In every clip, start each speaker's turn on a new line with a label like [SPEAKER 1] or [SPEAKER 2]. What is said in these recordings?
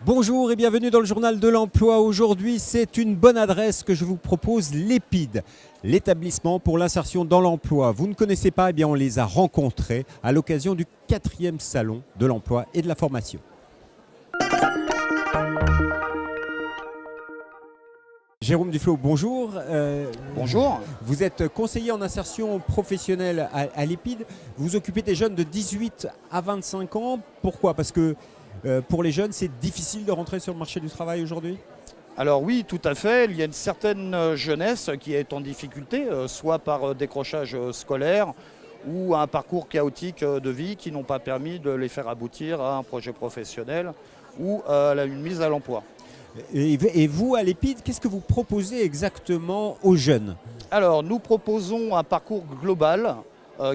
[SPEAKER 1] Bonjour et bienvenue dans le journal de l'emploi. Aujourd'hui, c'est une bonne adresse que je vous propose, l'EPID, l'établissement pour l'insertion dans l'emploi. Vous ne connaissez pas, eh bien on les a rencontrés à l'occasion du 4e salon de l'emploi et de la formation. Jérôme Duflot, bonjour.
[SPEAKER 2] Bonjour.
[SPEAKER 1] Vous êtes conseiller en insertion professionnelle à l'EPID. Vous occupez des jeunes de 18 à 25 ans. Pourquoi? Parce que pour les jeunes, c'est difficile de rentrer sur le marché du travail aujourd'hui?
[SPEAKER 2] Alors oui, tout à fait. Il y a une certaine jeunesse qui est en difficulté, soit par décrochage scolaire ou un parcours chaotique de vie qui n'ont pas permis de les faire aboutir à un projet professionnel ou à une mise à l'emploi.
[SPEAKER 1] Et vous, à l'EPID, qu'est-ce que vous proposez exactement aux jeunes?
[SPEAKER 2] Alors nous proposons un parcours global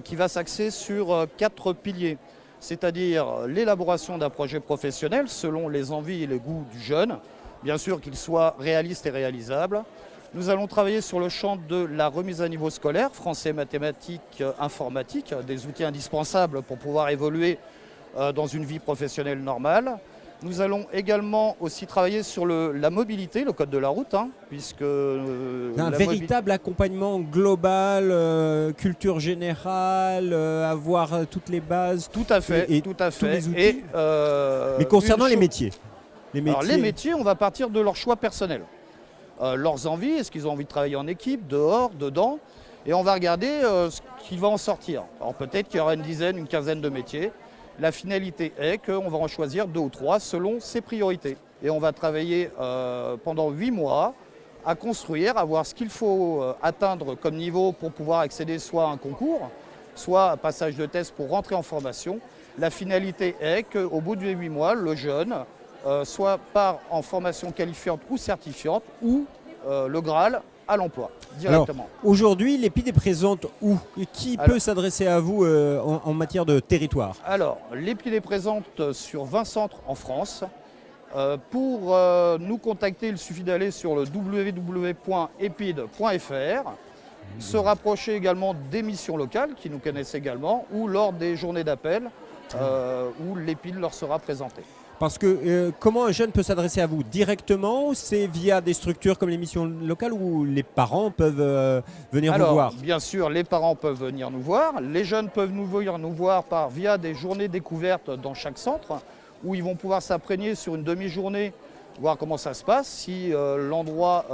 [SPEAKER 2] qui va s'axer sur 4 piliers. C'est-à-dire l'élaboration d'un projet professionnel selon les envies et les goûts du jeune, bien sûr qu'il soit réaliste et réalisable. Nous allons travailler sur le champ de la remise à niveau scolaire, français, mathématiques, informatique, des outils indispensables pour pouvoir évoluer dans une vie professionnelle normale. Nous allons également aussi travailler sur la mobilité, le code de la route, puisque...
[SPEAKER 1] un véritable accompagnement global, culture générale, avoir toutes les bases.
[SPEAKER 2] Tout à fait,
[SPEAKER 1] et
[SPEAKER 2] tout à fait.
[SPEAKER 1] Les outils. Mais concernant les métiers.
[SPEAKER 2] Alors les métiers, on va partir de leur choix personnel. Leurs envies, est-ce qu'ils ont envie de travailler en équipe, dehors, dedans, et on va regarder ce qui va en sortir. Alors peut-être qu'il y aura une dizaine, une quinzaine de métiers. La finalité est qu'on va en choisir 2 ou 3 selon ses priorités. Et on va travailler pendant 8 mois à construire, à voir ce qu'il faut atteindre comme niveau pour pouvoir accéder soit à un concours, soit à un passage de test pour rentrer en formation. La finalité est qu'au bout de 8 mois, le jeune soit part en formation qualifiante ou certifiante ou le Graal à l'emploi directement.
[SPEAKER 1] Aujourd'hui, l'EPID est présente où? Qui peut s'adresser à vous en matière de territoire?
[SPEAKER 2] Alors, l'EPID est présente sur 20 centres en France. Pour nous contacter, il suffit d'aller sur le www.epid.fr, se rapprocher également des missions locales qui nous connaissent également, ou lors des journées d'appel où l'EPID leur sera présenté.
[SPEAKER 1] Parce que comment un jeune peut s'adresser à vous directement? C'est via des structures comme les missions locales où les parents peuvent venir vous voir?
[SPEAKER 2] Bien sûr, les parents peuvent venir nous voir. Les jeunes peuvent venir nous voir via des journées découvertes dans chaque centre où ils vont pouvoir s'imprégner sur une demi-journée, voir comment ça se passe, si l'endroit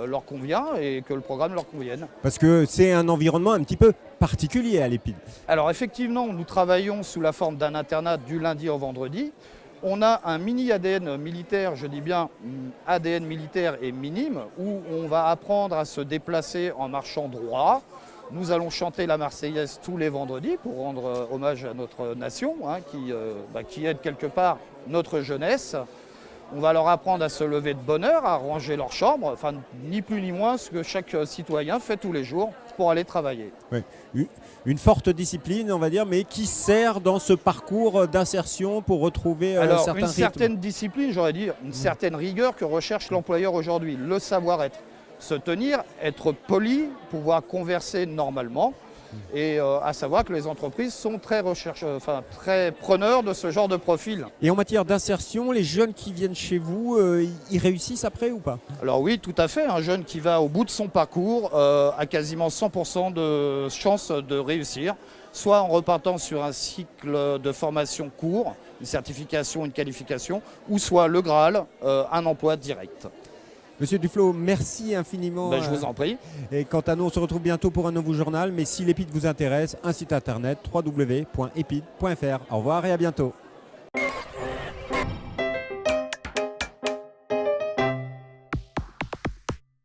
[SPEAKER 2] leur convient et que le programme leur convienne.
[SPEAKER 1] Parce que c'est un environnement un petit peu particulier à l'EPID.
[SPEAKER 2] Alors effectivement, nous travaillons sous la forme d'un internat du lundi au vendredi. On a un mini ADN militaire, je dis bien ADN militaire et minime, où on va apprendre à se déplacer en marchant droit. Nous allons chanter la Marseillaise tous les vendredis pour rendre hommage à notre nation, qui aide quelque part notre jeunesse. On va leur apprendre à se lever de bonne heure, à ranger leur chambre, enfin ni plus ni moins ce que chaque citoyen fait tous les jours pour aller travailler.
[SPEAKER 1] Oui. Une forte discipline, on va dire, mais qui sert dans ce parcours d'insertion pour retrouver certains rythmes.
[SPEAKER 2] Une certaine discipline, j'aurais dit, une certaine rigueur que recherche l'employeur aujourd'hui. Le savoir-être, se tenir, être poli, pouvoir converser normalement. Et à savoir que les entreprises sont très preneurs de ce genre de profil.
[SPEAKER 1] Et en matière d'insertion, les jeunes qui viennent chez vous, ils réussissent après ou pas?
[SPEAKER 2] Alors oui, tout à fait. Un jeune qui va au bout de son parcours a quasiment 100% de chances de réussir, soit en repartant sur un cycle de formation court, une certification, une qualification, ou soit le Graal, un emploi direct.
[SPEAKER 1] Monsieur Duflot, merci infiniment.
[SPEAKER 2] Je vous en prie.
[SPEAKER 1] Et quant à nous, on se retrouve bientôt pour un nouveau journal. Mais si l'EPID vous intéresse, un site internet www.epid.fr. Au revoir et à bientôt.